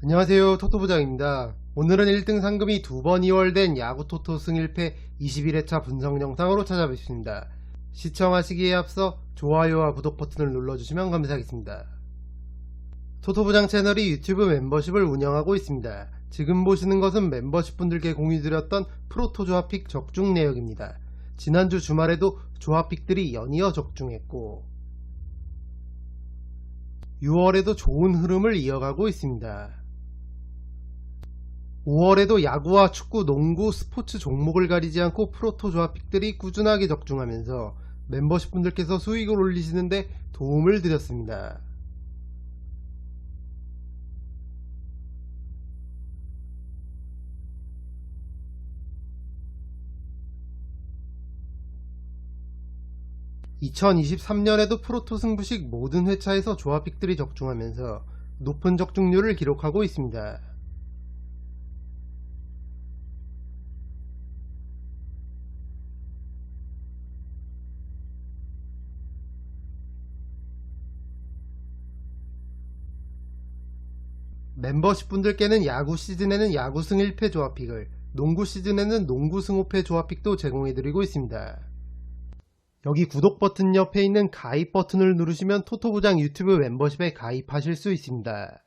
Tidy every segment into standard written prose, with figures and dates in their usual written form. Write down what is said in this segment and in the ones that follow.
안녕하세요, 토토부장입니다. 오늘은 1등 상금이 2번 이월된 야구토토 승1패 21회차 분석 영상으로 찾아뵙습니다. 시청하시기에 앞서 좋아요와 구독 버튼을 눌러주시면 감사하겠습니다. 토토부장 채널이 유튜브 멤버십을 운영하고 있습니다. 지금 보시는 것은 멤버십 분들께 공유드렸던 프로토 조합픽 적중 내역입니다. 지난주 주말에도 조합픽들이 연이어 적중했고 6월에도 좋은 흐름을 이어가고 있습니다. 5월에도 야구와 축구, 농구, 스포츠 종목을 가리지 않고 프로토 조합픽들이 꾸준하게 적중하면서 멤버십 분들께서 수익을 올리시는데 도움을 드렸습니다. (2023년에도) 프로토 승부식 모든 회차에서 조합픽들이 적중하면서 높은 적중률을 기록하고 있습니다. 멤버십 분들께는 야구 시즌에는 야구승 1패 조합픽을, 농구 시즌에는 농구승 5패 조합픽도 제공해드리고 있습니다. 여기 구독 버튼 옆에 있는 가입 버튼을 누르시면 토토부장 유튜브 멤버십에 가입하실 수 있습니다.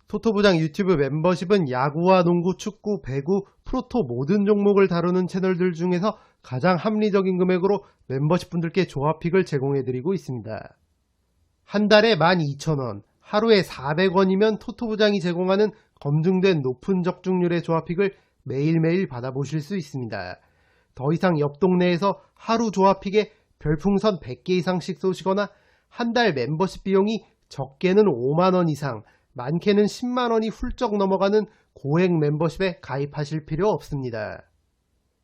토토부장 유튜브 멤버십은 야구와 농구, 축구, 배구, 프로토 모든 종목을 다루는 채널들 중에서 가장 합리적인 금액으로 멤버십 분들께 조합픽을 제공해드리고 있습니다. 한 달에 12,000원, 하루에 400원이면 토토부장이 제공하는 검증된 높은 적중률의 조합픽을 매일매일 받아보실 수 있습니다. 더 이상 옆 동네에서 하루 조합픽에 별풍선 100개 이상씩 쏘시거나 한 달 멤버십 비용이 적게는 5만원 이상, 많게는 10만원이 훌쩍 넘어가는 고액 멤버십에 가입하실 필요 없습니다.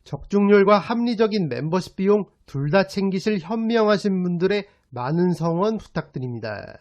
적중률과 합리적인 멤버십 비용 둘 다 챙기실 현명하신 분들의 많은 성원 부탁드립니다.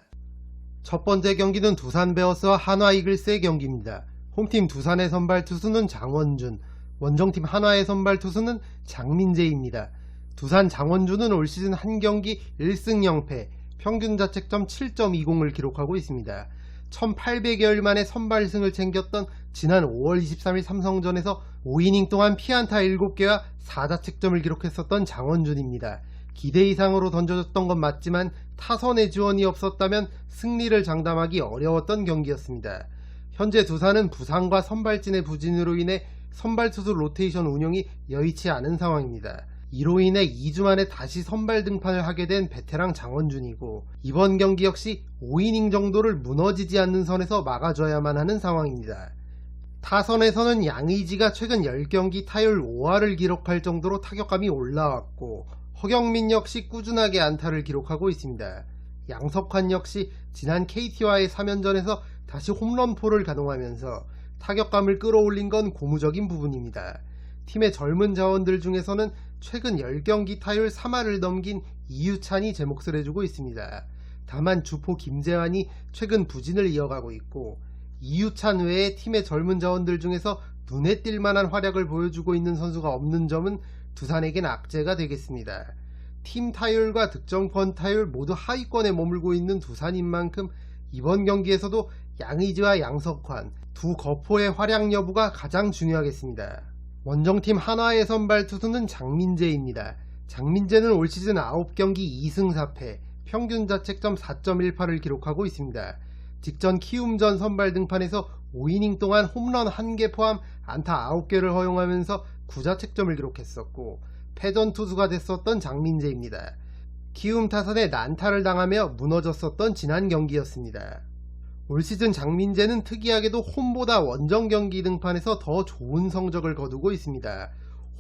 첫 번째 경기는 두산 베어스와 한화 이글스의 경기입니다. 홈팀 두산의 선발 투수는 장원준, 원정팀 한화의 선발 투수는 장민재입니다. 두산 장원준은 올 시즌 한 경기 1승 0패, 평균 자책점 7.20을 기록하고 있습니다. 1800여일 만에 선발승을 챙겼던 지난 5월 23일 삼성전에서 5이닝 동안 피안타 7개와 4자책점을 기록했었던 장원준입니다. 기대 이상으로 던져졌던 건 맞지만 타선의 지원이 없었다면 승리를 장담하기 어려웠던 경기였습니다. 현재 두산은 부상과 선발진의 부진으로 인해 선발 투수 로테이션 운영이 여의치 않은 상황입니다. 이로 인해 2주 만에 다시 선발 등판을 하게 된 베테랑 장원준이고 이번 경기 역시 5이닝 정도를 무너지지 않는 선에서 막아줘야만 하는 상황입니다. 타선에서는 양의지가 최근 10경기 타율 5할을 기록할 정도로 타격감이 올라왔고 허경민 역시 꾸준하게 안타를 기록하고 있습니다. 양석환 역시 지난 KT와의 3연전에서 다시 홈런포를 가동하면서 타격감을 끌어올린 건 고무적인 부분입니다. 팀의 젊은 자원들 중에서는 최근 10경기 타율 3할을 넘긴 이유찬이 제 몫을 해주고 있습니다. 다만 주포 김재환이 최근 부진을 이어가고 있고 이유찬 외에 팀의 젊은 자원들 중에서 눈에 띌 만한 활약을 보여주고 있는 선수가 없는 점은 두산에겐 악재가 되겠습니다. 팀 타율과 득점권 타율 모두 하위권에 머물고 있는 두산인 만큼 이번 경기에서도 양의지와 양석환 두 거포의 활약 여부가 가장 중요하겠습니다. 원정팀 한화의 선발 투수는 장민재입니다. 장민재는 올 시즌 9경기 2승 4패, 평균 자책점 4.18을 기록하고 있습니다. 직전 키움전 선발 등판에서 5이닝 동안 홈런 1개 포함 안타 9개를 허용하면서 9자책점을 기록했었고 패전 투수가 됐었던 장민재입니다. 키움 타선에 난타를 당하며 무너졌었던 지난 경기였습니다. 올 시즌 장민재는 특이하게도 홈보다 원정 경기 등판에서 더 좋은 성적을 거두고 있습니다.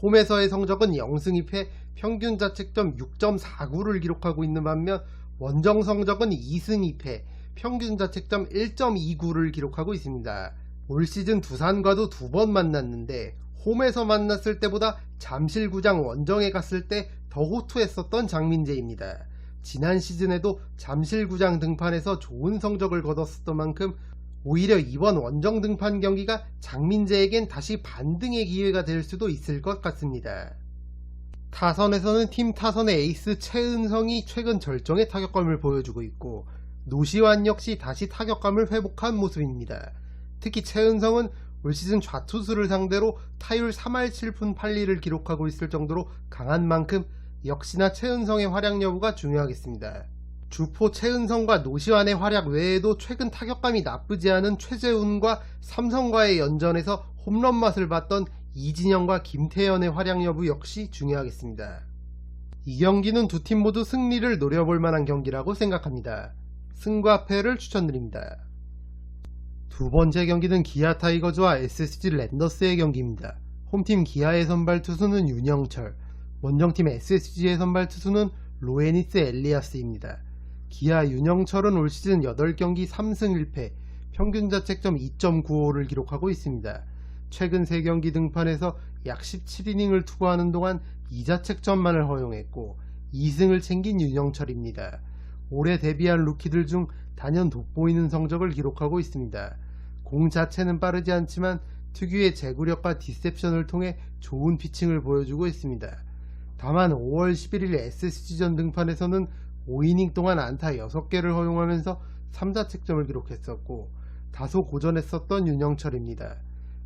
홈에서의 성적은 0승 2패, 평균 자책점 6.49를 기록하고 있는 반면 원정 성적은 2승 2패, 평균 자책점 1.29를 기록하고 있습니다. 올 시즌 두산과도 2번 만났는데 홈에서 만났을 때보다 잠실구장 원정에 갔을 때 더 호투했었던 장민재입니다. 지난 시즌에도 잠실구장 등판에서 좋은 성적을 거뒀었던 만큼 오히려 이번 원정 등판 경기가 장민재에겐 다시 반등의 기회가 될 수도 있을 것 같습니다. 타선에서는 팀 타선의 에이스 최은성이 최근 절정의 타격감을 보여주고 있고 노시환 역시 다시 타격감을 회복한 모습입니다. 특히 최은성은 올 시즌 좌투수를 상대로 타율 3할 7푼 8리를 기록하고 있을 정도로 강한 만큼 역시나 최은성의 활약 여부가 중요하겠습니다. 주포 최은성과 노시환의 활약 외에도 최근 타격감이 나쁘지 않은 최재훈과 삼성과의 연전에서 홈런 맛을 봤던 이진영과 김태현의 활약 여부 역시 중요하겠습니다. 이 경기는 두 팀 모두 승리를 노려볼 만한 경기라고 생각합니다. 승과 패를 추천드립니다. 두 번째 경기는 기아 타이거즈와 SSG 랜더스의 경기입니다. 홈팀 기아의 선발 투수는 윤영철, 원정팀 SSG의 선발 투수는 로에니스 엘리아스입니다. 기아 윤영철은 올 시즌 8경기 3승 1패, 평균 자책점 2.95를 기록하고 있습니다. 최근 3경기 등판에서 약 17이닝을 투구하는 동안 2자책점만을 허용했고 2승을 챙긴 윤영철입니다. 올해 데뷔한 루키들 중 단연 돋보이는 성적을 기록하고 있습니다. 공 자체는 빠르지 않지만 특유의 제구력과 디셉션을 통해 좋은 피칭을 보여주고 있습니다. 다만 5월 11일 SSG전 등판에서는 5이닝 동안 안타 6개를 허용하면서 3자책점을 기록했었고 다소 고전했었던 윤영철입니다.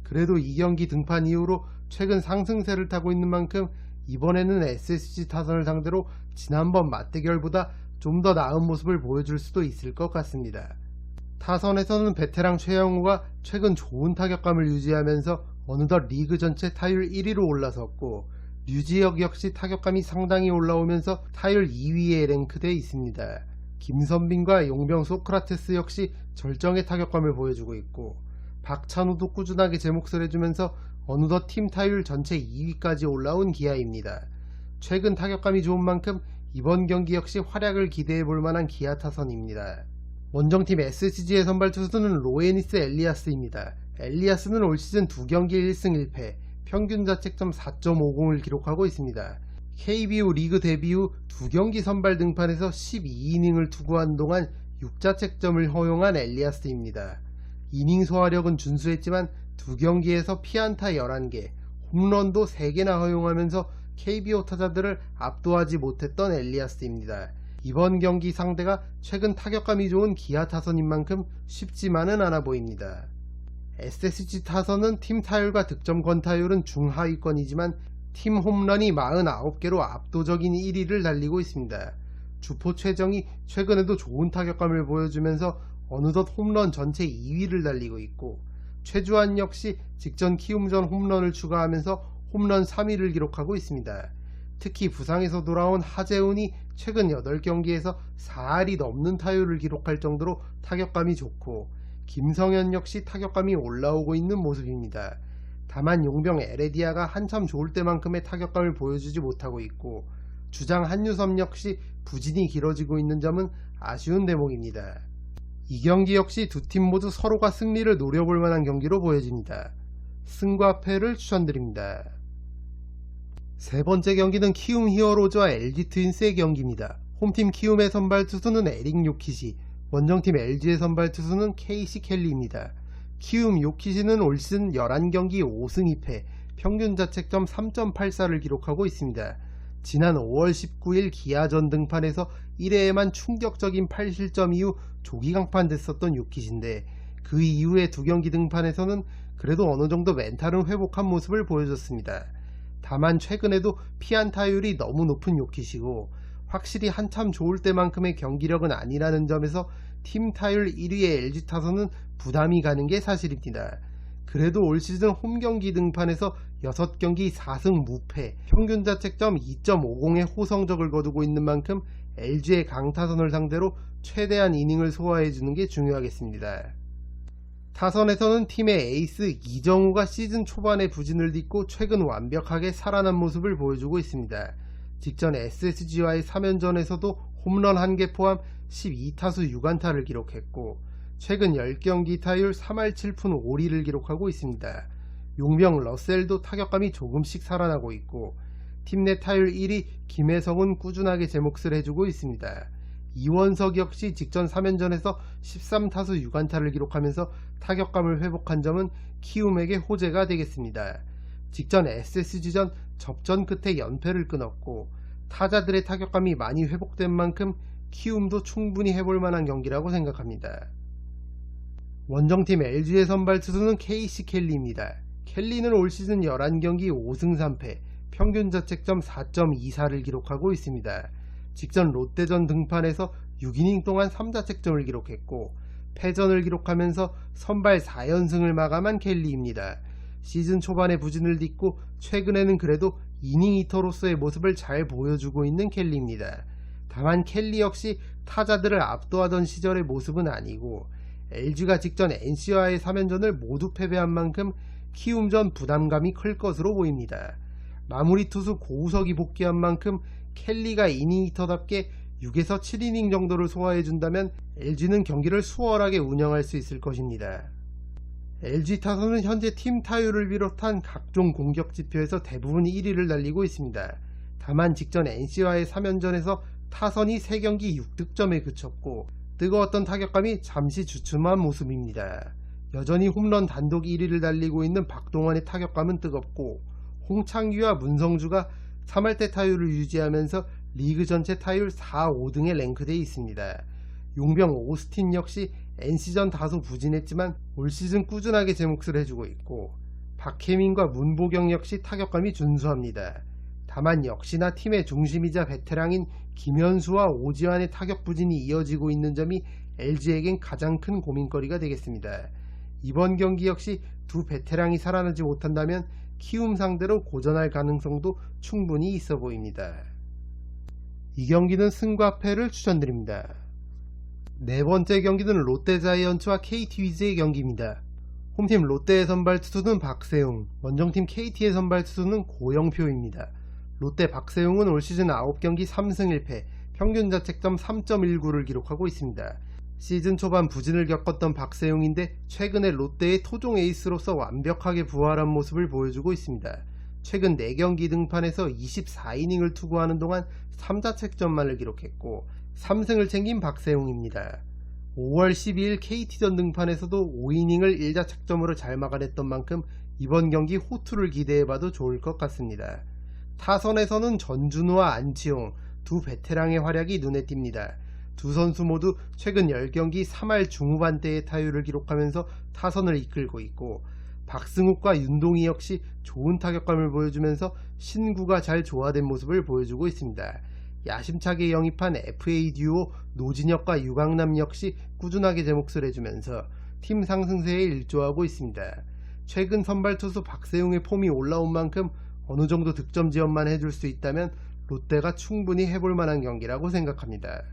그래도 이 경기 등판 이후로 최근 상승세를 타고 있는 만큼 이번에는 SSG 타선을 상대로 지난번 맞대결보다 좀 더 나은 모습을 보여줄 수도 있을 것 같습니다. 타선에서는 베테랑 최영우가 최근 좋은 타격감을 유지하면서 어느덧 리그 전체 타율 1위로 올라섰고 류지혁 역시 타격감이 상당히 올라오면서 타율 2위에 랭크되어 있습니다. 김선빈과 용병 소크라테스 역시 절정의 타격감을 보여주고 있고 박찬호도 꾸준하게 제 몫을 해주면서 어느덧 팀 타율 전체 2위까지 올라온 기아입니다. 최근 타격감이 좋은 만큼 이번 경기 역시 활약을 기대해볼 만한 기아 타선입니다. 원정팀 SSG의 선발 투수는 로에니스 엘리아스입니다. 엘리아스는 올 시즌 2경기 1승 1패, 평균 자책점 4.50을 기록하고 있습니다. KBO 리그 데뷔 후 2경기 선발 등판에서 12이닝을 투구한 동안 6자책점을 허용한 엘리아스입니다. 이닝 소화력은 준수했지만 2경기에서 피안타 11개, 홈런도 3개나 허용하면서 KBO 타자들을 압도하지 못했던 엘리아스입니다. 이번 경기 상대가 최근 타격감이 좋은 기아 타선인 만큼 쉽지만은 않아 보입니다. SSG 타선은 팀 타율과 득점 권타율은 중하위권이지만 팀 홈런이 49개로 압도적인 1위를 달리고 있습니다. 주포 최정이 최근에도 좋은 타격감을 보여주면서 어느덧 홈런 전체 2위를 달리고 있고 최주환 역시 직전 키움전 홈런을 추가하면서 홈런 3위를 기록하고 있습니다. 특히 부상에서 돌아온 하재훈이 최근 8경기에서 4할이 넘는 타율을 기록할 정도로 타격감이 좋고 김성현 역시 타격감이 올라오고 있는 모습입니다. 다만 용병 에레디아가 한참 좋을 때만큼의 타격감을 보여주지 못하고 있고 주장 한유섬 역시 부진이 길어지고 있는 점은 아쉬운 대목입니다. 이 경기 역시 두 팀 모두 서로가 승리를 노려볼 만한 경기로 보여집니다. 승과 패를 추천드립니다. 세 번째 경기는 키움 히어로즈와 LG 트윈스의 경기입니다. 홈팀 키움의 선발 투수는 에릭 요키시, 원정팀 LG의 선발 투수는 케이시 켈리입니다. 키움 요키시는 올 시즌 11경기 5승 2패, 평균 자책점 3.84를 기록하고 있습니다. 지난 5월 19일 기아전 등판에서 1회에만 충격적인 8실점 이후 조기 강판됐었던 요키시인데 그 이후의 2경기 등판에서는 그래도 어느정도 멘탈은 회복한 모습을 보여줬습니다. 다만 최근에도 피안타율이 너무 높은 요키시고 확실히 한참 좋을 때만큼의 경기력은 아니라는 점에서 팀 타율 1위의 LG 타선은 부담이 가는 게 사실입니다. 그래도 올 시즌 홈경기 등판에서 6경기 4승 무패, 평균 자책점 2.50의 호성적을 거두고 있는 만큼 LG의 강타선을 상대로 최대한 이닝을 소화해주는 게 중요하겠습니다. 타선에서는 팀의 에이스 이정우가 시즌 초반에 부진을 딛고 최근 완벽하게 살아난 모습을 보여주고 있습니다. 직전 SSG와의 3연전에서도 홈런 1개 포함 12타수 6안타를 기록했고 최근 10경기 타율 3할 7푼 5리를 기록하고 있습니다. 용병 러셀도 타격감이 조금씩 살아나고 있고 팀 내 타율 1위 김혜성은 꾸준하게 제 몫을 해주고 있습니다. 이원석 역시 직전 3연전에서 13타수 6안타를 기록하면서 타격감을 회복한 점은 키움에게 호재가 되겠습니다. 직전 SSG전 접전 끝에 연패를 끊었고 타자들의 타격감이 많이 회복된 만큼 키움도 충분히 해볼 만한 경기라고 생각합니다. 원정팀 LG의 선발 투수는 KC 켈리입니다. 켈리는 올 시즌 11경기 5승 3패, 평균 자책점 4.24를 기록하고 있습니다. 직전 롯데전 등판에서 6이닝 동안 3자책점을 기록했고 패전을 기록하면서 선발 4연승을 마감한 켈리입니다. 시즌 초반에 부진을 딛고 최근에는 그래도 이닝 히터로서의 모습을 잘 보여주고 있는 켈리입니다. 다만 켈리 역시 타자들을 압도하던 시절의 모습은 아니고 LG가 직전 NC와의 3연전을 모두 패배한 만큼 키움전 부담감이 클 것으로 보입니다. 마무리 투수 고우석이 복귀한 만큼 켈리가 이닝 히터답게 6에서 7이닝 정도를 소화해준다면 LG는 경기를 수월하게 운영할 수 있을 것입니다. LG 타선은 현재 팀 타율을 비롯한 각종 공격 지표에서 대부분 1위를 달리고 있습니다. 다만 직전 NC와의 3연전에서 타선이 3경기 6득점에 그쳤고 뜨거웠던 타격감이 잠시 주춤한 모습입니다. 여전히 홈런 단독 1위를 달리고 있는 박동원의 타격감은 뜨겁고 홍창규와 문성주가 3할대 타율을 유지하면서 리그 전체 타율 4, 5등에 랭크되어 있습니다. 용병 오스틴 역시 NC전 다소 부진했지만 올 시즌 꾸준하게 제 몫을 해주고 있고 박혜민과 문보경 역시 타격감이 준수합니다. 다만 역시나 팀의 중심이자 베테랑인 김현수와 오지환의 타격 부진이 이어지고 있는 점이 LG에겐 가장 큰 고민거리가 되겠습니다. 이번 경기 역시 두 베테랑이 살아나지 못한다면 키움 상대로 고전할 가능성도 충분히 있어 보입니다. 이 경기는 승과 패를 추천드립니다. 네 번째 경기는 롯데자이언츠와 KT 위즈의 경기입니다. 홈팀 롯데의 선발 투수는 박세웅, 원정팀 KT의 선발 투수는 고영표입니다. 롯데 박세웅은 올 시즌 9경기 3승 1패, 평균 자책점 3.19를 기록하고 있습니다. 시즌 초반 부진을 겪었던 박세웅인데 최근에 롯데의 토종 에이스로서 완벽하게 부활한 모습을 보여주고 있습니다. 최근 4경기 등판에서 24이닝을 투구하는 동안 3자책점만을 기록했고 3승을 챙긴 박세웅입니다. 5월 12일 KT전 등판에서도 5이닝을 1자책점으로 잘 막아냈던 만큼 이번 경기 호투를 기대해봐도 좋을 것 같습니다. 타선에서는 전준우와 안치홍 두 베테랑의 활약이 눈에 띕니다. 두 선수 모두 최근 10경기 3할 중후반대의 타율을 기록하면서 타선을 이끌고 있고 박승욱과 윤동희 역시 좋은 타격감을 보여주면서 신구가 잘 조화된 모습을 보여주고 있습니다. 야심차게 영입한 FA 듀오 노진혁과 유강남 역시 꾸준하게 제 몫을 해주면서 팀 상승세에 일조하고 있습니다. 최근 선발 투수 박세웅의 폼이 올라온 만큼 어느 정도 득점 지원만 해줄 수 있다면 롯데가 충분히 해볼 만한 경기라고 생각합니다.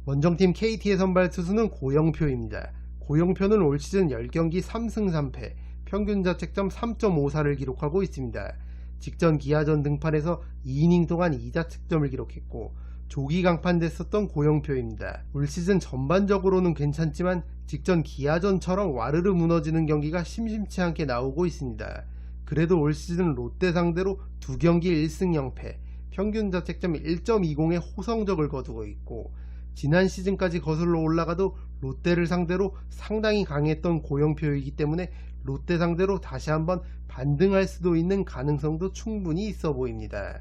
원정팀 KT의 선발 투수는 고영표입니다. 고영표는 올 시즌 10경기 3승 3패, 평균 자책점 3.54를 기록하고 있습니다. 직전 기아전 등판에서 2이닝 동안 2자책점을 기록했고 조기 강판됐었던 고영표입니다. 올 시즌 전반적으로는 괜찮지만 직전 기아전처럼 와르르 무너지는 경기가 심심치 않게 나오고 있습니다. 그래도 올 시즌 롯데 상대로 2경기 1승 0패, 평균 자책점 1.20의 호성적을 거두고 있고 지난 시즌까지 거슬러 올라가도 롯데를 상대로 상당히 강했던 고영표이기 때문에 롯데 상대로 다시 한번 반등할 수도 있는 가능성도 충분히 있어 보입니다.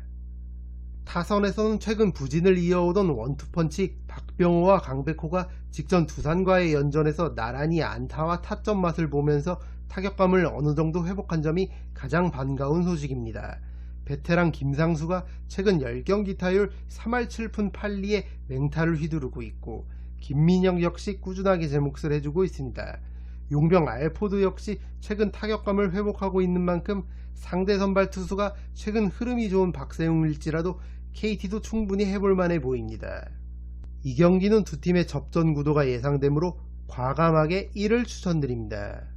타선에서는 최근 부진을 이어오던 원투펀치 박병호와 강백호가 직전 두산과의 연전에서 나란히 안타와 타점 맛을 보면서 타격감을 어느 정도 회복한 점이 가장 반가운 소식입니다. 베테랑 김상수가 최근 10경기 타율 3할 7푼 8리에 맹타를 휘두르고 있고 김민혁 역시 꾸준하게 제 몫을 해주고 있습니다. 용병 알포드 역시 최근 타격감을 회복하고 있는 만큼 상대 선발 투수가 최근 흐름이 좋은 박세웅일지라도 KT도 충분히 해볼 만해 보입니다. 이 경기는 두 팀의 접전 구도가 예상되므로 과감하게 1을 추천드립니다.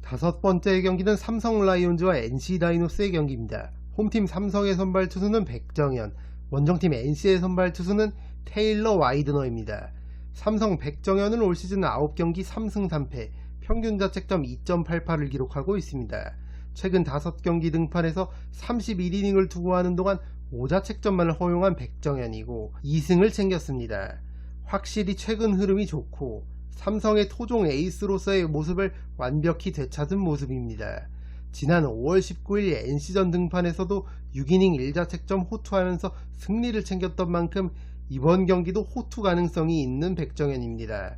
다섯 번째 경기는 삼성 라이온즈와 NC 다이노스의 경기입니다. 홈팀 삼성의 선발 투수는 백정현, 원정팀 NC의 선발 투수는 테일러 와이드너입니다. 삼성 백정현은 올 시즌 9경기 3승 3패, 평균 자책점 2.88을 기록하고 있습니다. 최근 5경기 등판에서 31이닝을 투구하는 동안 5자책점만을 허용한 백정현이고 2승을 챙겼습니다. 확실히 최근 흐름이 좋고 삼성의 토종 에이스로서의 모습을 완벽히 되찾은 모습입니다. 지난 5월 19일 NC전 등판에서도 6이닝 1자책점 호투하면서 승리를 챙겼던 만큼 이번 경기도 호투 가능성이 있는 백정현입니다.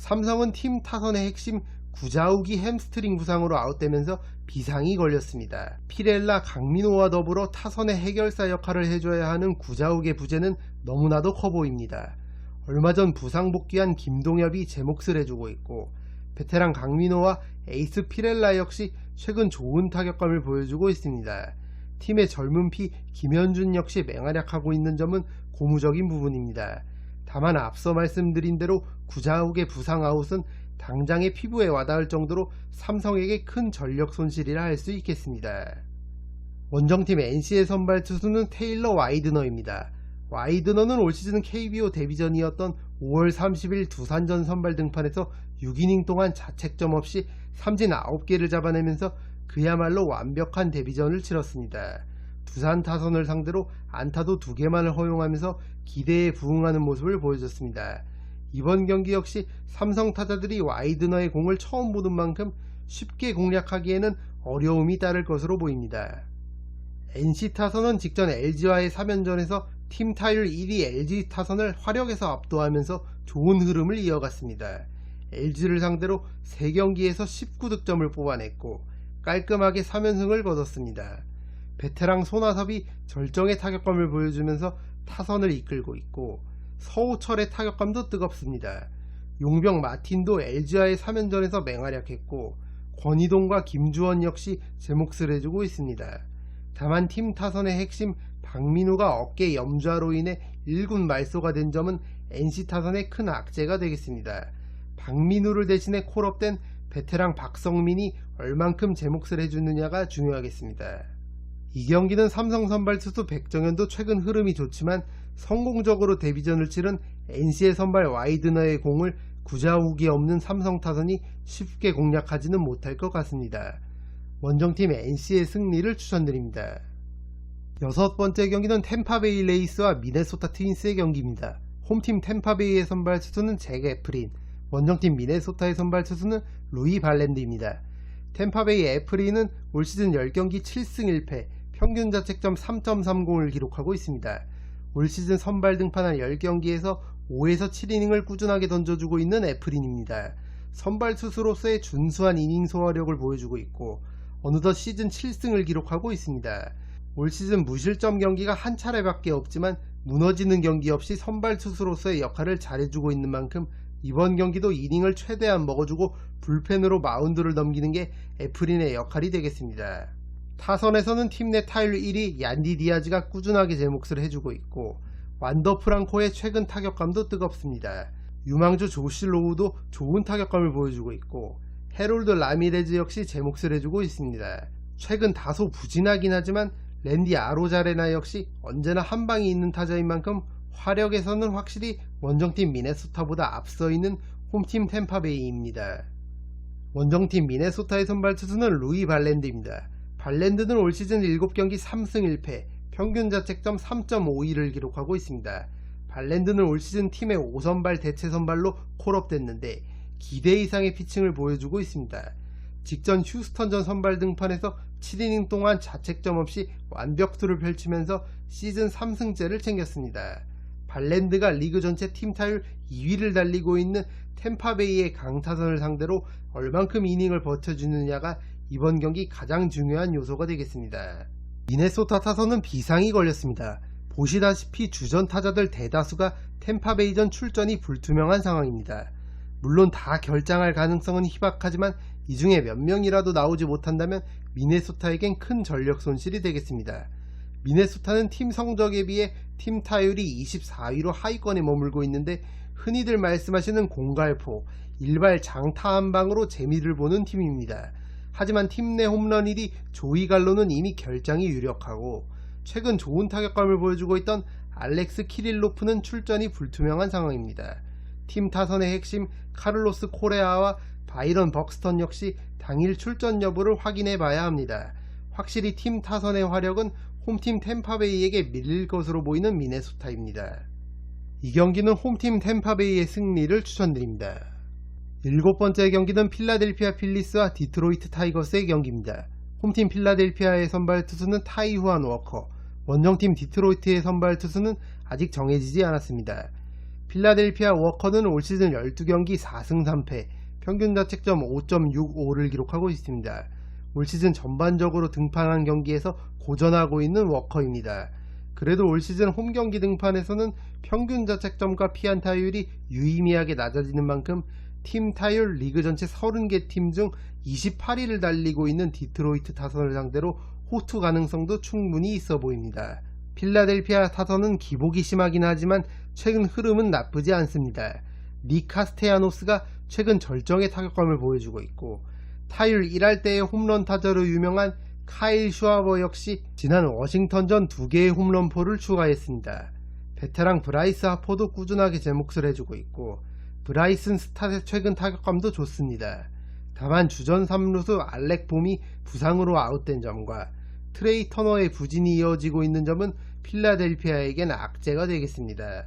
삼성은 팀 타선의 핵심 구자욱이 햄스트링 부상으로 아웃되면서 비상이 걸렸습니다. 피렐라, 강민호와 더불어 타선의 해결사 역할을 해줘야 하는 구자욱의 부재는 너무나도 커 보입니다. 얼마 전 부상 복귀한 김동엽이 제 몫을 해주고 있고, 베테랑 강민호와 에이스 피렐라 역시 최근 좋은 타격감을 보여주고 있습니다. 팀의 젊은 피 김현준 역시 맹활약하고 있는 점은 고무적인 부분입니다. 다만 앞서 말씀드린 대로 구자욱의 부상 아웃은 당장의 피부에 와닿을 정도로 삼성에게 큰 전력 손실이라 할 수 있겠습니다. 원정팀 NC의 선발 투수는 테일러 와이드너입니다. 와이드너는 올 시즌 KBO 데뷔전이었던 5월 30일 두산전 선발 등판에서 6이닝 동안 자책점 없이 삼진 9개를 잡아내면서 그야말로 완벽한 데뷔전을 치렀습니다. 두산 타선을 상대로 안타도 2개만을 허용하면서 기대에 부응하는 모습을 보여줬습니다. 이번 경기 역시 삼성 타자들이 와이드너의 공을 처음 보는 만큼 쉽게 공략하기에는 어려움이 따를 것으로 보입니다. NC 타선은 직전 LG와의 3연전에서 팀 타율 1위 LG 타선을 화력에서 압도하면서 좋은 흐름을 이어갔습니다. LG를 상대로 3경기에서 19득점을 뽑아냈고 깔끔하게 3연승을 거뒀습니다. 베테랑 손아섭이 절정의 타격감을 보여주면서 타선을 이끌고 있고, 서우철의 타격감도 뜨겁습니다. 용병 마틴도 LG와의 3연전에서 맹활약했고, 권희동과 김주원 역시 제 몫을 해주고 있습니다. 다만 팀 타선의 핵심 박민우가 어깨 염좌로 인해 1군 말소가 된 점은 NC 타선의 큰 악재가 되겠습니다. 박민우를 대신해 콜업된 베테랑 박성민이 얼만큼 제 몫을 해주느냐가 중요하겠습니다. 이 경기는 삼성 선발 투수 백정현도 최근 흐름이 좋지만 성공적으로 데뷔전을 치른 NC의 선발 와이드너의 공을 구자욱이 없는 삼성 타선이 쉽게 공략하지는 못할 것 같습니다. 원정팀 NC의 승리를 추천드립니다. 6번째 경기는 템파베이 레이스와 미네소타 트윈스의 경기입니다. 홈팀 템파베이의 선발 투수는 잭 애프린, 원정팀 미네소타의 선발 투수는 루이 발랜드입니다. 템파베이 애프린은 올 시즌 10경기 7승 1패, 평균 자책점 3.30을 기록하고 있습니다. 올 시즌 선발 등판한 10경기에서 5에서 7이닝을 꾸준하게 던져주고 있는 애프린입니다. 선발 투수로서의 준수한 이닝 소화력을 보여주고 있고 어느덧 시즌 7승을 기록하고 있습니다. 올 시즌 무실점 경기가 한 차례밖에 없지만 무너지는 경기 없이 선발 투수로서의 역할을 잘해주고 있는 만큼 이번 경기도 이닝을 최대한 먹어주고 불펜으로 마운드를 넘기는 게 애프린의 역할이 되겠습니다. 타선에서는 팀 내 타율 1위 얀디 디아즈가 꾸준하게 제 몫을 해주고 있고, 완더 프랑코의 최근 타격감도 뜨겁습니다. 유망주 조시 로우도 좋은 타격감을 보여주고 있고, 헤롤드 라미레즈 역시 제 몫을 해주고 있습니다. 최근 다소 부진하긴 하지만 랜디 아로자레나 역시 언제나 한방이 있는 타자인 만큼 화력에서는 확실히 원정팀 미네소타보다 앞서 있는 홈팀 템파베이입니다. 원정팀 미네소타의 선발 투수는 루이 발랜드입니다. 발랜드는 올 시즌 7경기 3승 1패, 평균 자책점 3.52를 기록하고 있습니다. 발랜드는 올 시즌 팀의 5선발 대체 선발로 콜업됐는데 기대 이상의 피칭을 보여주고 있습니다. 직전 휴스턴전 선발 등판에서 7이닝 동안 자책점 없이 완벽투를 펼치면서 시즌 3승째를 챙겼습니다. 발랜드가 리그 전체 팀 타율 2위를 달리고 있는 템파베이의 강타선을 상대로 얼만큼 이닝을 버텨주느냐가 이번 경기 가장 중요한 요소가 되겠습니다. 미네소타 타선은 비상이 걸렸습니다. 보시다시피 주전 타자들 대다수가 템파베이전 출전이 불투명한 상황입니다. 물론 다 결장할 가능성은 희박하지만 이 중에 몇 명이라도 나오지 못한다면 미네소타에겐 큰 전력 손실이 되겠습니다. 미네소타는 팀 성적에 비해 팀 타율이 24위로 하위권에 머물고 있는데 흔히들 말씀하시는 공갈포, 일발 장타 한 방으로 재미를 보는 팀입니다. 하지만 팀 내 홈런 1위 조이 갈로는 이미 결장이 유력하고 최근 좋은 타격감을 보여주고 있던 알렉스 키릴로프는 출전이 불투명한 상황입니다. 팀 타선의 핵심 카를로스 코레아와 바이런 벅스턴 역시 당일 출전 여부를 확인해 봐야 합니다. 확실히 팀 타선의 화력은 홈팀 템파베이에게 밀릴 것으로 보이는 미네소타입니다. 이 경기는 홈팀 템파베이의 승리를 추천드립니다. 7번째 경기는 필라델피아 필리스와 디트로이트 타이거스의 경기입니다. 홈팀 필라델피아의 선발 투수는 타이후안 워커, 원정팀 디트로이트의 선발 투수는 아직 정해지지 않았습니다. 필라델피아 워커는 올 시즌 12경기 4승 3패, 평균 자책점 5.65를 기록하고 있습니다. 올 시즌 전반적으로 등판한 경기에서 고전하고 있는 워커입니다. 그래도 올 시즌 홈경기 등판에서는 평균 자책점과 피안타율이 유의미하게 낮아지는 만큼 팀 타율 리그 전체 30개 팀 중 28위를 달리고 있는 디트로이트 타선을 상대로 호투 가능성도 충분히 있어 보입니다. 필라델피아 타선은 기복이 심하긴 하지만 최근 흐름은 나쁘지 않습니다. 닉 카스테야노스가 최근 절정의 타격감을 보여주고 있고, 타율 1할대의 홈런 타자로 유명한 카일 슈아버 역시 지난 워싱턴전 2개의 홈런포를 추가했습니다. 베테랑 브라이스 하퍼도 꾸준하게 제 몫을 해주고 있고, 브라이슨 스탓의 최근 타격감도 좋습니다. 다만 주전 3루수 알렉 봄이 부상으로 아웃된 점과 트레이 터너의 부진이 이어지고 있는 점은 필라델피아에겐 악재가 되겠습니다.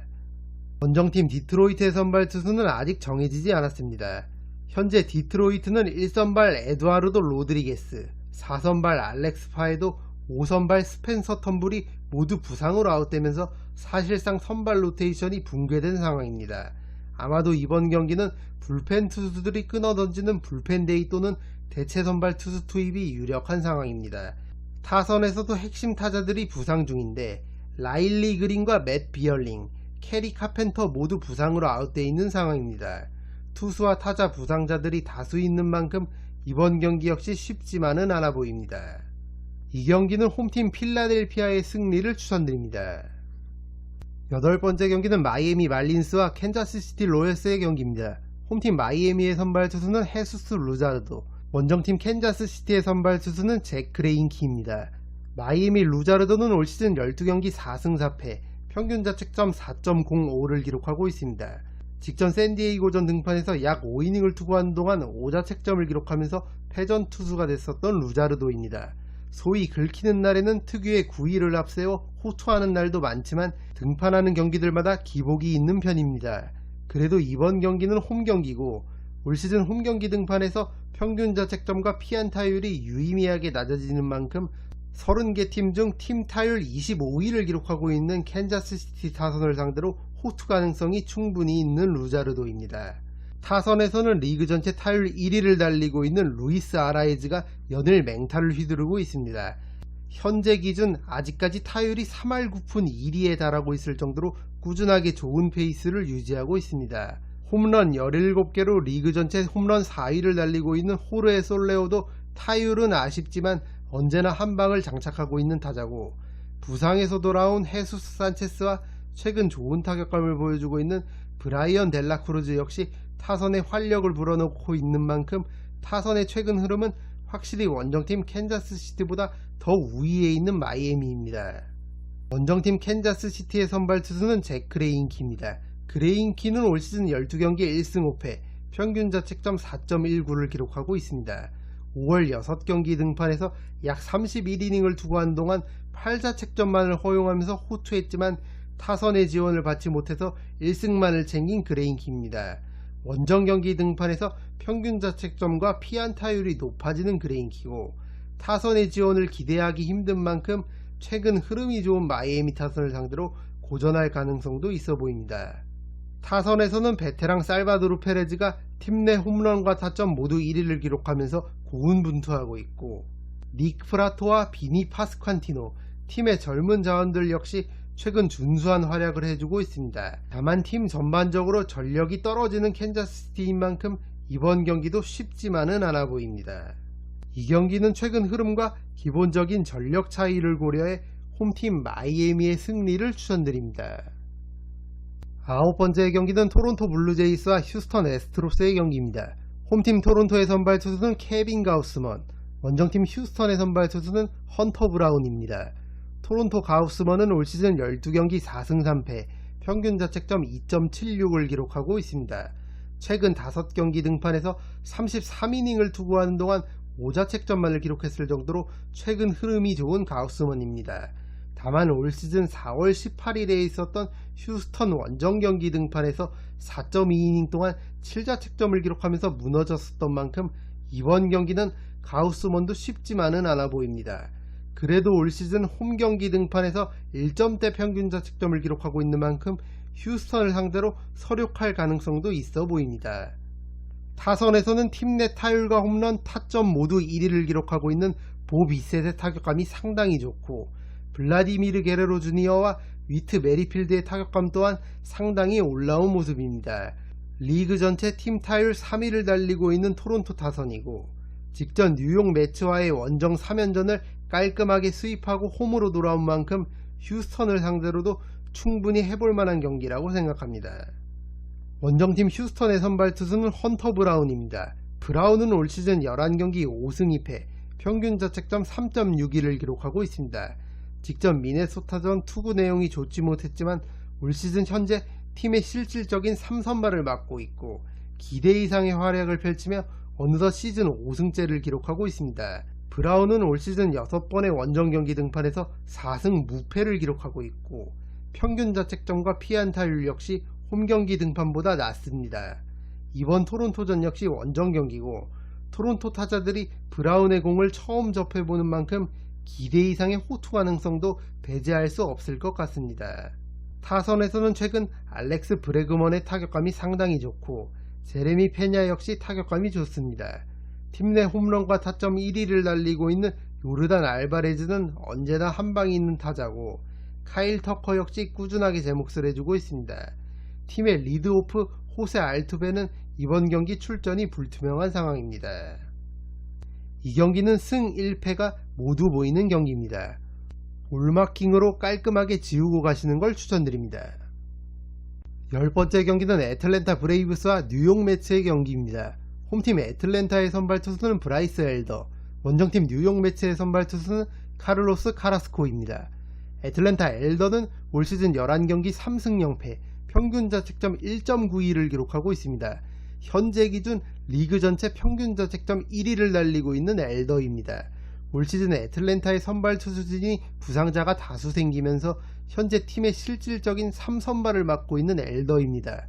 원정팀 디트로이트의 선발 투수는 아직 정해지지 않았습니다. 현재 디트로이트는 1선발 에두아르도 로드리게스, 4선발 알렉스 파에도, 5선발 스펜서 텀블이 모두 부상으로 아웃되면서 사실상 선발 로테이션이 붕괴된 상황입니다. 아마도 이번 경기는 불펜 투수들이 끊어던지는 불펜데이 또는 대체 선발 투수 투입이 유력한 상황입니다. 타선에서도 핵심 타자들이 부상 중인데 라일리 그린과 맷 비얼링, 캐리 카펜터 모두 부상으로 아웃되어 있는 상황입니다. 투수와 타자 부상자들이 다수 있는 만큼 이번 경기 역시 쉽지만은 않아 보입니다. 이 경기는 홈팀 필라델피아의 승리를 추천드립니다. 8번째 경기는 마이애미 말린스와 캔자스시티 로열스의 경기입니다. 홈팀 마이애미의 선발 투수는 헤수스 루자르도, 원정팀 캔자스시티의 선발 투수는 잭 그레인키입니다. 마이애미 루자르도는 올 시즌 12경기 4승 4패, 평균 자책점 4.05를 기록하고 있습니다. 직전 샌디에이고전 등판에서 약 5이닝을 투구한 동안 5자책점을 기록하면서 패전 투수가 됐었던 루자르도입니다. 소위 긁히는 날에는 특유의 구위를 앞세워 호투하는 날도 많지만 등판하는 경기들마다 기복이 있는 편입니다. 그래도 이번 경기는 홈경기고 올 시즌 홈경기 등판에서 평균 자책점과 피안타율이 유의미하게 낮아지는 만큼 30개 팀 중 팀 타율 25위를 기록하고 있는 캔자스시티 타선을 상대로 호투 가능성이 충분히 있는 루자르도입니다. 타선에서는 리그 전체 타율 1위를 달리고 있는 루이스 아라에즈가 연일 맹타를 휘두르고 있습니다. 현재 기준 아직까지 타율이 3할 9푼 1위에 달하고 있을 정도로 꾸준하게 좋은 페이스를 유지하고 있습니다. 홈런 17개로 리그 전체 홈런 4위를 달리고 있는 호르헤 솔레오도 타율은 아쉽지만 언제나 한 방을 장착하고 있는 타자고, 부상에서 돌아온 헤수스 산체스와 최근 좋은 타격감을 보여주고 있는 브라이언 델라크루즈 역시 타선에 활력을 불어넣고 있는 만큼 타선의 최근 흐름은 확실히 원정팀 캔자스시티보다 더 우위에 있는 마이애미입니다. 원정팀 캔자스시티의 선발 투수는 잭 그레인키입니다. 그레인키는 올 시즌 12경기 1승 5패, 평균 자책점 4.19를 기록하고 있습니다. 5월 6경기 등판에서 약 31이닝을 투구한 동안 8자책점만을 허용하면서 호투했지만 타선의 지원을 받지 못해서 1승만을 챙긴 그레인키입니다. 원정 경기 등판에서 평균 자책점과 피안타율이 높아지는 그레인키고, 타선의 지원을 기대하기 힘든 만큼 최근 흐름이 좋은 마이애미 타선을 상대로 고전할 가능성도 있어 보입니다. 타선에서는 베테랑 살바도르 페레즈가 팀 내 홈런과 타점 모두 1위를 기록하면서 고군분투하고 있고, 닉 프라토와 비니 파스칸티노, 팀의 젊은 자원들 역시 최근 준수한 활약을 해주고 있습니다. 다만 팀 전반적으로 전력이 떨어지는 캔자스시티인 만큼 이번 경기도 쉽지만은 않아 보입니다. 이 경기는 최근 흐름과 기본적인 전력 차이를 고려해 홈팀 마이애미의 승리를 추천드립니다. 9번째 경기는 토론토 블루제이스와 휴스턴 애스트로스의 경기입니다. 홈팀 토론토의 선발 투수는 케빈 가우스먼, 원정팀 휴스턴의 선발 투수는 헌터 브라운입니다. 토론토 가우스먼은 올 시즌 12경기 4승 3패, 평균 자책점 2.76을 기록하고 있습니다. 최근 5경기 등판에서 33이닝을 투구하는 동안 5자책점만을 기록했을 정도로 최근 흐름이 좋은 가우스먼입니다. 다만 올 시즌 4월 18일에 있었던 휴스턴 원정 경기 등판에서 4.2이닝 동안 7자책점을 기록하면서 무너졌었던 만큼 이번 경기는 가우스먼도 쉽지만은 않아 보입니다. 그래도 올 시즌 홈경기 등판에서 1점대 평균 자책점을 기록하고 있는 만큼 휴스턴을 상대로 서력할 가능성도 있어 보입니다. 타선에서는 팀 내 타율과 홈런, 타점 모두 1위를 기록하고 있는 보 비셋의 타격감이 상당히 좋고, 블라디미르 게레로 주니어와 위트 메리필드의 타격감 또한 상당히 올라온 모습입니다. 리그 전체 팀 타율 3위를 달리고 있는 토론토 타선이고, 직전 뉴욕 매츠와의 원정 3연전을 깔끔하게 수입하고 홈으로 돌아온 만큼 휴스턴을 상대로도 충분히 해볼 만한 경기라고 생각합니다. 원정팀 휴스턴의 선발 투수는 헌터 브라운입니다. 브라운은 올 시즌 11경기 5승 2패, 평균 자책점 3.61을 기록하고 있습니다. 직전 미네소타전 투구 내용이 좋지 못했지만 올 시즌 현재 팀의 실질적인 3선발을 맡고 있고, 기대 이상의 활약을 펼치며 어느덧 시즌 5승째를 기록하고 있습니다. 브라운은 올 시즌 6번의 원정 경기 등판에서 4승 무패를 기록하고 있고, 평균 자책점과 피안타율 역시 홈경기 등판보다 낮습니다. 이번 토론토전 역시 원정 경기고, 토론토 타자들이 브라운의 공을 처음 접해보는 만큼 기대 이상의 호투 가능성도 배제할 수 없을 것 같습니다. 타선에서는 최근 알렉스 브래그먼의 타격감이 상당히 좋고, 제레미 페냐 역시 타격감이 좋습니다. 팀 내 홈런과 타점 1위를 달리고 있는 요르단 알바레즈는 언제나 한방이 있는 타자고, 카일 터커 역시 꾸준하게 제 몫을 해주고 있습니다. 팀의 리드오프 호세 알투베는 이번 경기 출전이 불투명한 상황입니다. 이 경기는 승 1패가 모두 보이는 경기입니다. 올마킹으로 깔끔하게 지우고 가시는 걸 추천드립니다. 10번째 경기는 애틀랜타 브레이브스와 뉴욕 매츠의 경기입니다. 홈팀 애틀랜타의 선발 투수는 브라이스 엘더, 원정팀 뉴욕 매츠의 선발 투수는 카를로스 카라스코입니다. 애틀랜타 엘더는 올 시즌 11경기 3승 0패, 평균 자책점 1.92를 기록하고 있습니다. 현재 기준 리그 전체 평균 자책점 1위를 달리고 있는 엘더입니다. 올 시즌 애틀랜타의 선발 투수진이 부상자가 다수 생기면서 현재 팀의 실질적인 3선발을 맡고 있는 엘더입니다.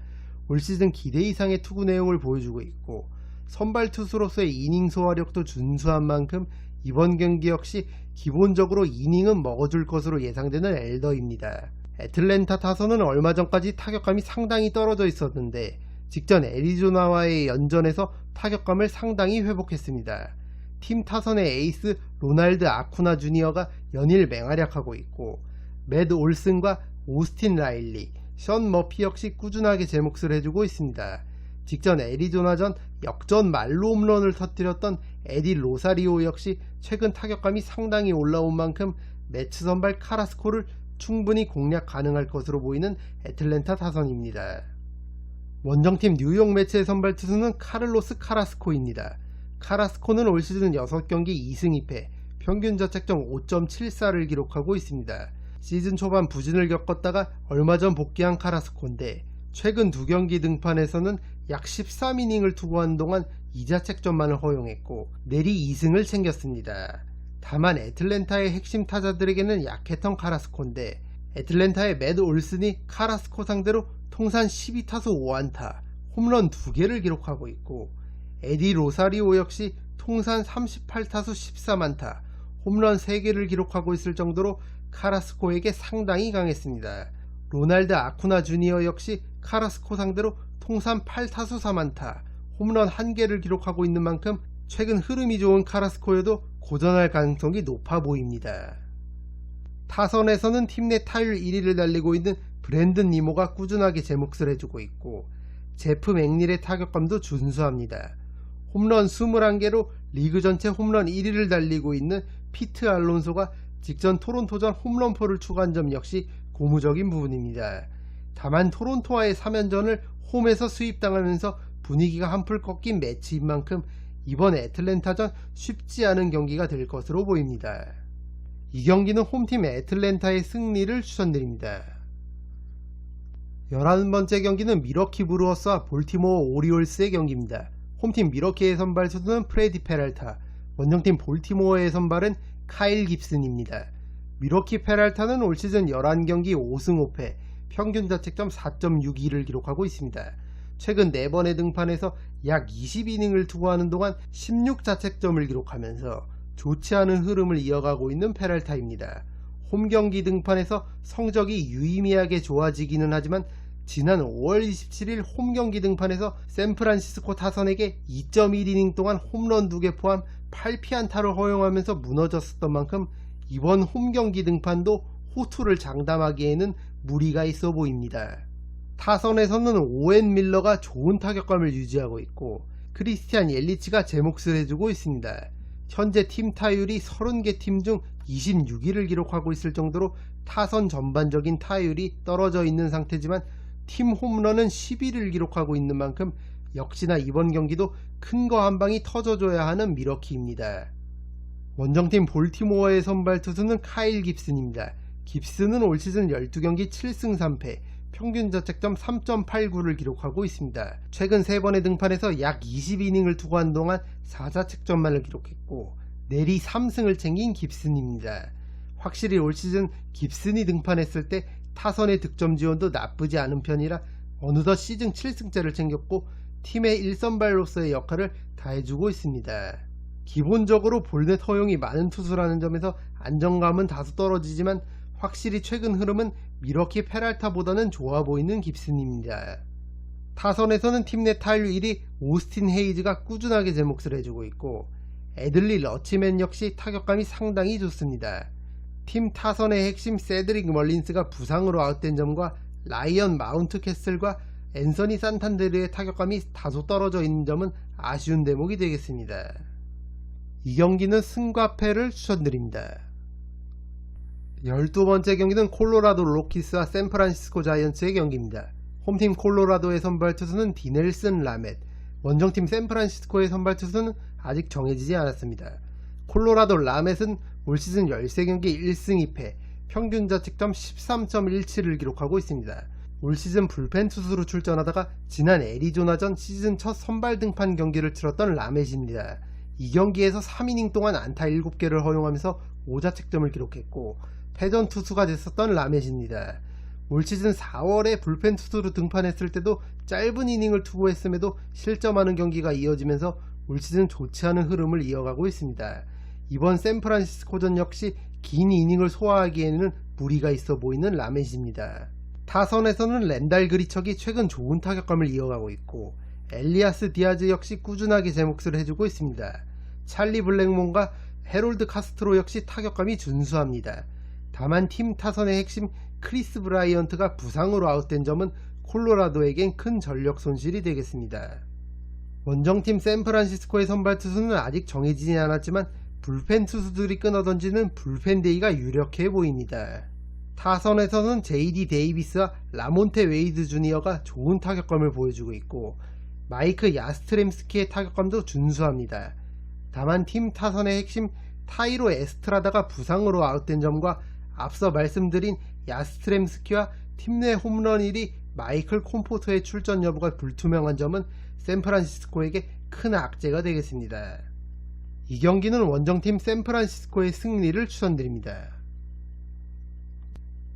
올 시즌 기대 이상의 투구 내용을 보여주고 있고, 선발 투수로서의 이닝 소화력도 준수한 만큼 이번 경기 역시 기본적으로 이닝은 먹어줄 것으로 예상되는 엘더입니다. 애틀랜타 타선은 얼마 전까지 타격감이 상당히 떨어져 있었는데, 직전 애리조나와의 연전에서 타격감을 상당히 회복했습니다. 팀 타선의 에이스 로날드 아쿠나 주니어가 연일 맹활약하고 있고, 맷 올슨과 오스틴 라일리, 션 머피 역시 꾸준하게 제 몫을 해주고 있습니다. 직전 애리조나전 역전 말로 홈런을 터뜨렸던 에디 로사리오 역시 최근 타격감이 상당히 올라온 만큼 매치 선발 카라스코를 충분히 공략 가능할 것으로 보이는 애틀랜타 타선입니다. 원정팀 뉴욕 매치의 선발 투수는 카를로스 카라스코입니다. 카라스코는 올 시즌 6경기 2승 2패, 평균 자책점 5.74를 기록하고 있습니다. 시즌 초반 부진을 겪었다가 얼마 전 복귀한 카라스코인데, 최근 2경기 등판에서는 약 13이닝을 투구한 동안 2자책점만을 허용했고 내리 2승을 챙겼습니다. 다만 애틀랜타의 핵심 타자들에게는 약했던 카라스코인데, 애틀랜타의 맷 올슨이 카라스코 상대로 통산 12타수 5안타, 홈런 2개를 기록하고 있고, 에디 로사리오 역시 통산 38타수 13안타, 홈런 3개를 기록하고 있을 정도로 카라스코에게 상당히 강했습니다. 로날드 아쿠나 주니어 역시 카라스코 상대로 통산 8타수 3안타, 홈런 1개를 기록하고 있는 만큼 최근 흐름이 좋은 카라스코여도 고전할 가능성이 높아 보입니다. 타선에서는 팀 내 타율 1위를 달리고 있는 브랜든 니모가 꾸준하게 제 몫을 해주고 있고, 제프 맥닐의 타격감도 준수합니다. 홈런 21개로 리그 전체 홈런 1위를 달리고 있는 피트 알론소가 직전 토론토전 홈런포를 추가한 점 역시 고무적인 부분입니다. 다만 토론토와의 3연전을 홈에서 수입당하면서 분위기가 한풀 꺾인 매치인 만큼 이번 애틀랜타전 쉽지 않은 경기가 될 것으로 보입니다. 이 경기는 홈팀 애틀랜타의 승리를 추천드립니다. 11번째 경기는 미러키 브루어스와 볼티모어 오리올스의 경기입니다. 홈팀 미러키의 선발 투수는 프레디 페랄타, 원정팀 볼티모어의 선발은 카일 깁슨입니다. 미러키 페랄타는 올 시즌 11경기 5승 5패, 평균 자책점 4.62를 기록하고 있습니다. 최근 4번의 등판에서 약 20이닝을 투구하는 동안 16자책점을 기록하면서 좋지 않은 흐름을 이어가고 있는 페랄타입니다. 홈경기 등판에서 성적이 유의미하게 좋아지기는 하지만 지난 5월 27일 홈경기 등판에서 샌프란시스코 타선에게 2.1이닝 동안 홈런 2개 포함 8피안타를 허용하면서 무너졌었던 만큼 이번 홈경기 등판도 호투를 장담하기에는 무리가 있어 보입니다. 타선에서는 오웬 밀러가 좋은 타격감을 유지하고 있고 크리스티안 옐리치가 제 몫을 해주고 있습니다. 현재 팀 타율이 30개 팀 중 26위를 기록하고 있을 정도로 타선 전반적인 타율이 떨어져 있는 상태지만 팀 홈런은 10위를 기록하고 있는 만큼 역시나 이번 경기도 큰 거 한 방이 터져줘야 하는 미러키입니다. 원정팀 볼티모어의 선발 투수는 카일 깁슨입니다. 깁슨은 올 시즌 12경기 7승 3패, 평균 자책점 3.89를 기록하고 있습니다. 최근 3번의 등판에서 약 20이닝을 투구한 동안 4자책점만을 기록했고 내리 3승을 챙긴 깁슨입니다. 확실히 올 시즌 깁슨이 등판했을 때 타선의 득점 지원도 나쁘지 않은 편이라 어느덧 시즌 7승째를 챙겼고 팀의 1선발로서의 역할을 다해주고 있습니다. 기본적으로 볼넷 허용이 많은 투수라는 점에서 안정감은 다소 떨어지지만 확실히 최근 흐름은 미러키 페랄타보다는 좋아 보이는 깁슨입니다. 타선에서는 팀 내 타율 1위 오스틴 헤이즈가 꾸준하게 제 몫을 해주고 있고 애들리 러치맨 역시 타격감이 상당히 좋습니다. 팀 타선의 핵심 세드릭 멀린스가 부상으로 아웃된 점과 라이언 마운트 캐슬과 앤서니 산탄데르의 타격감이 다소 떨어져 있는 점은 아쉬운 대목이 되겠습니다. 이 경기는 승과 패를 추천드립니다. 12번째 경기는 콜로라도 로키스와 샌프란시스코 자이언츠의 경기입니다. 홈팀 콜로라도의 선발 투수는 디넬슨 라멧, 원정팀 샌프란시스코의 선발 투수는 아직 정해지지 않았습니다. 콜로라도 라멧은 올 시즌 13경기 1승 2패, 평균 자책점 13.17을 기록하고 있습니다. 올 시즌 불펜 투수로 출전하다가 지난 애리조나전 시즌 첫 선발 등판 경기를 치렀던 라멧입니다. 이 경기에서 3이닝 동안 안타 7개를 허용하면서 5자책점을 기록했고 패전 투수가 됐었던 라멧입니다. 올 시즌 4월에 불펜 투수로 등판했을 때도 짧은 이닝을 투구했음에도 실점하는 경기가 이어지면서 올 시즌 좋지 않은 흐름을 이어가고 있습니다. 이번 샌프란시스코전 역시 긴 이닝을 소화하기에는 무리가 있어 보이는 라멧입니다. 타선에서는 랜달 그리척이 최근 좋은 타격감을 이어가고 있고 엘리아스 디아즈 역시 꾸준하게 제 몫을 해주고 있습니다. 찰리 블랙몬과 헤롤드 카스트로 역시 타격감이 준수합니다. 다만 팀 타선의 핵심 크리스 브라이언트가 부상으로 아웃된 점은 콜로라도에겐 큰 전력 손실이 되겠습니다. 원정팀 샌프란시스코의 선발 투수는 아직 정해지지 않았지만 불펜 투수들이 끊어던지는 불펜데이가 유력해 보입니다. 타선에서는 JD 데이비스와 라몬테 웨이드 주니어가 좋은 타격감을 보여주고 있고 마이크 야스트렘스키의 타격감도 준수합니다. 다만 팀 타선의 핵심 타이로 에스트라다가 부상으로 아웃된 점과 앞서 말씀드린 야스트렘스키와 팀 내 홈런 1위 마이클 콤포터의 출전 여부가 불투명한 점은 샌프란시스코에게 큰 악재가 되겠습니다. 이 경기는 원정팀 샌프란시스코의 승리를 추천드립니다.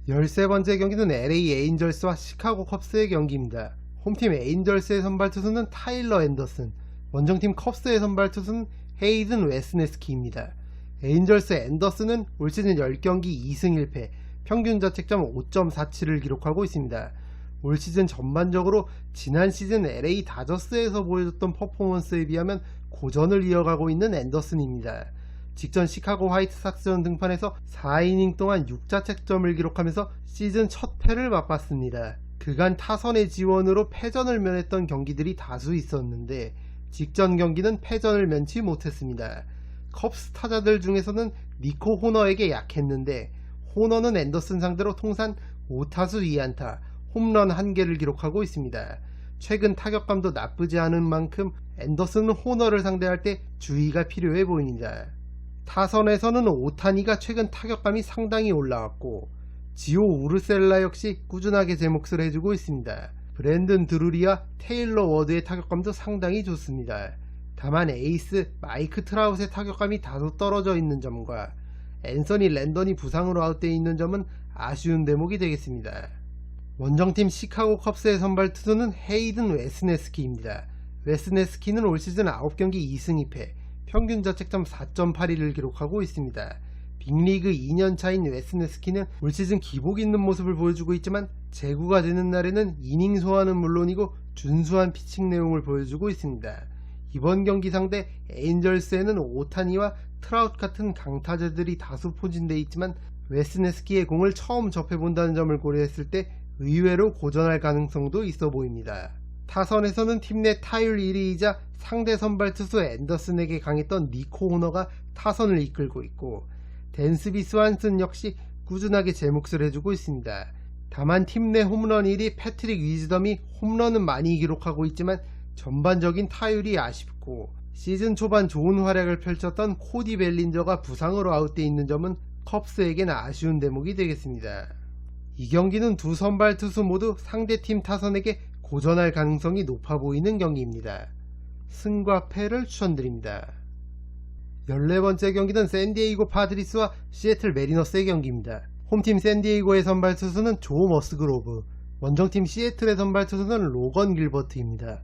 13번째 경기는 LA 에인절스와 시카고 컵스의 경기입니다. 홈팀 에인절스의 선발 투수는 타일러 앤더슨, 원정팀 컵스의 선발 투수는 헤이든 웨스네스키입니다. 에인절스 앤더슨은 올 시즌 10경기 2승 1패, 평균 자책점 5.47을 기록하고 있습니다. 올 시즌 전반적으로 지난 시즌 LA 다저스에서 보여줬던 퍼포먼스에 비하면 고전을 이어가고 있는 앤더슨입니다. 직전 시카고 화이트삭스전 등판에서 4이닝 동안 6자책점을 기록하면서 시즌 첫 패를 맛봤습니다. 그간 타선의 지원으로 패전을 면했던 경기들이 다수 있었는데 직전 경기는 패전을 면치 못했습니다. 컵스 타자들 중에서는 니코 호너에게 약했는데 호너는 앤더슨 상대로 통산 5타수 2안타, 홈런 1개를 기록하고 있습니다. 최근 타격감도 나쁘지 않은 만큼 앤더슨은 호너를 상대할 때 주의가 필요해 보입니다. 타선에서는 오타니가 최근 타격감이 상당히 올라왔고 지오 우르셀라 역시 꾸준하게 제 몫을 해주고 있습니다. 브랜든 드루리와 테일러 워드의 타격감도 상당히 좋습니다. 다만 에이스 마이크 트라웃의 타격감이 다소 떨어져 있는 점과 앤서니 랜던이 부상으로 아웃되어 있는 점은 아쉬운 대목이 되겠습니다. 원정팀 시카고 컵스의 선발 투수는 헤이든 웨스네스키입니다. 웨스네스키는 올 시즌 9경기 2승 2패, 평균 자책점 4.81을 기록하고 있습니다. 빅리그 2년차인 웨스네스키는 올 시즌 기복 있는 모습을 보여주고 있지만 제구가 되는 날에는 이닝 소화는 물론이고 준수한 피칭 내용을 보여주고 있습니다. 이번 경기 상대 에인절스에는 오타니와 트라웃 같은 강타자들이 다수 포진되어 있지만 웨스네스키의 공을 처음 접해본다는 점을 고려했을 때 의외로 고전할 가능성도 있어 보입니다. 타선에서는 팀 내 타율 1위이자 상대 선발 투수 앤더슨에게 강했던 니코 호너가 타선을 이끌고 있고 댄스비 스완슨 역시 꾸준하게 제 몫을 해주고 있습니다. 다만 팀 내 홈런 1위 패트릭 위즈덤이 홈런은 많이 기록하고 있지만 전반적인 타율이 아쉽고 시즌 초반 좋은 활약을 펼쳤던 코디 벨린저가 부상으로 아웃되어 있는 점은 컵스에게는 아쉬운 대목이 되겠습니다. 이 경기는 두 선발 투수 모두 상대팀 타선에게 고전할 가능성이 높아 보이는 경기입니다. 승과 패를 추천드립니다. 14번째 경기는 샌디에이고 파드리스와 시애틀 메리너스의 경기입니다. 홈팀 샌디에이고의 선발 투수는 조 머스그로브, 원정팀 시애틀의 선발 투수는 로건 길버트입니다.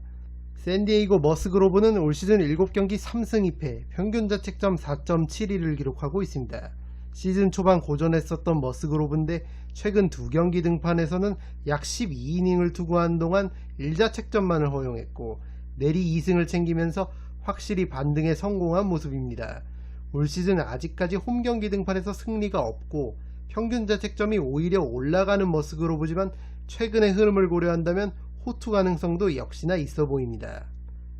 샌디에이고 머스그로브는 올 시즌 7경기 3승 2패, 평균 자책점 4.72를 기록하고 있습니다. 시즌 초반 고전했었던 머스그로브인데 최근 2경기 등판에서는 약 12이닝을 투구한 동안 1자책점만을 허용했고 내리 2승을 챙기면서 확실히 반등에 성공한 모습입니다. 올 시즌 아직까지 홈경기 등판에서 승리가 없고 평균 자책점이 오히려 올라가는 머스그로브지만 최근의 흐름을 고려한다면 호투 가능성도 역시나 있어 보입니다.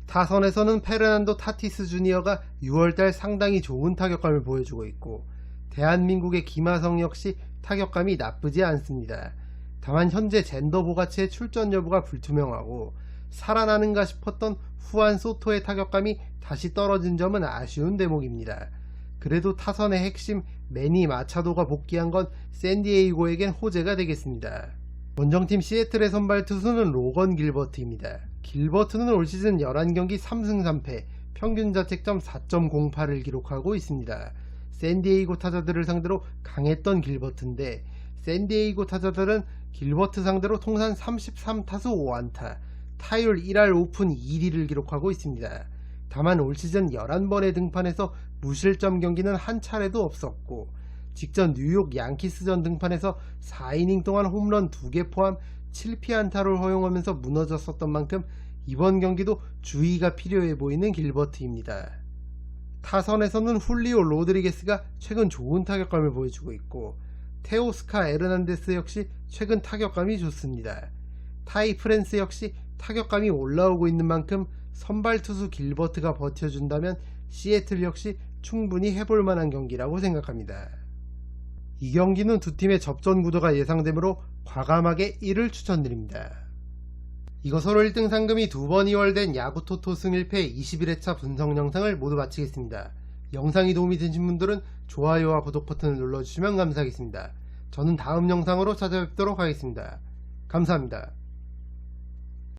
타선에서는 페르난도 타티스 주니어가 6월달 상당히 좋은 타격감을 보여주고 있고 대한민국의 김하성 역시 타격감이 나쁘지 않습니다. 다만 현재 젠더 보가치의 출전 여부가 불투명하고 살아나는가 싶었던 후안 소토의 타격감이 다시 떨어진 점은 아쉬운 대목입니다. 그래도 타선의 핵심 매니 마차도가 복귀한 건 샌디에이고에겐 호재가 되겠습니다. 원정팀 시애틀의 선발 투수는 로건 길버트입니다. 길버트는 올 시즌 11경기 3승 3패, 평균 자책점 4.08을 기록하고 있습니다. 샌디에이고 타자들을 상대로 강했던 길버트인데 샌디에이고 타자들은 길버트 상대로 통산 33타수 5안타, 타율 1할 5푼 1리를 기록하고 있습니다. 다만 올 시즌 11번의 등판에서 무실점 경기는 한 차례도 없었고 직전 뉴욕 양키스전 등판에서 4이닝 동안 홈런 2개 포함 7피안타를 허용하면서 무너졌었던 만큼 이번 경기도 주의가 필요해 보이는 길버트입니다. 타선에서는 훌리오 로드리게스가 최근 좋은 타격감을 보여주고 있고 테오스카 에르난데스 역시 최근 타격감이 좋습니다. 타이 프랜스 역시 타격감이 올라오고 있는 만큼 선발 투수 길버트가 버텨준다면 시애틀 역시 충분히 해볼 만한 경기라고 생각합니다. 이 경기는 두 팀의 접전 구도가 예상되므로 과감하게 1을 추천드립니다. 이것으로 1등 상금이 2번 이월된 야구토토 승 1패 21회차 분석 영상을 모두 마치겠습니다. 영상이 도움이 되신 분들은 좋아요와 구독 버튼을 눌러주시면 감사하겠습니다. 저는 다음 영상으로 찾아뵙도록 하겠습니다. 감사합니다.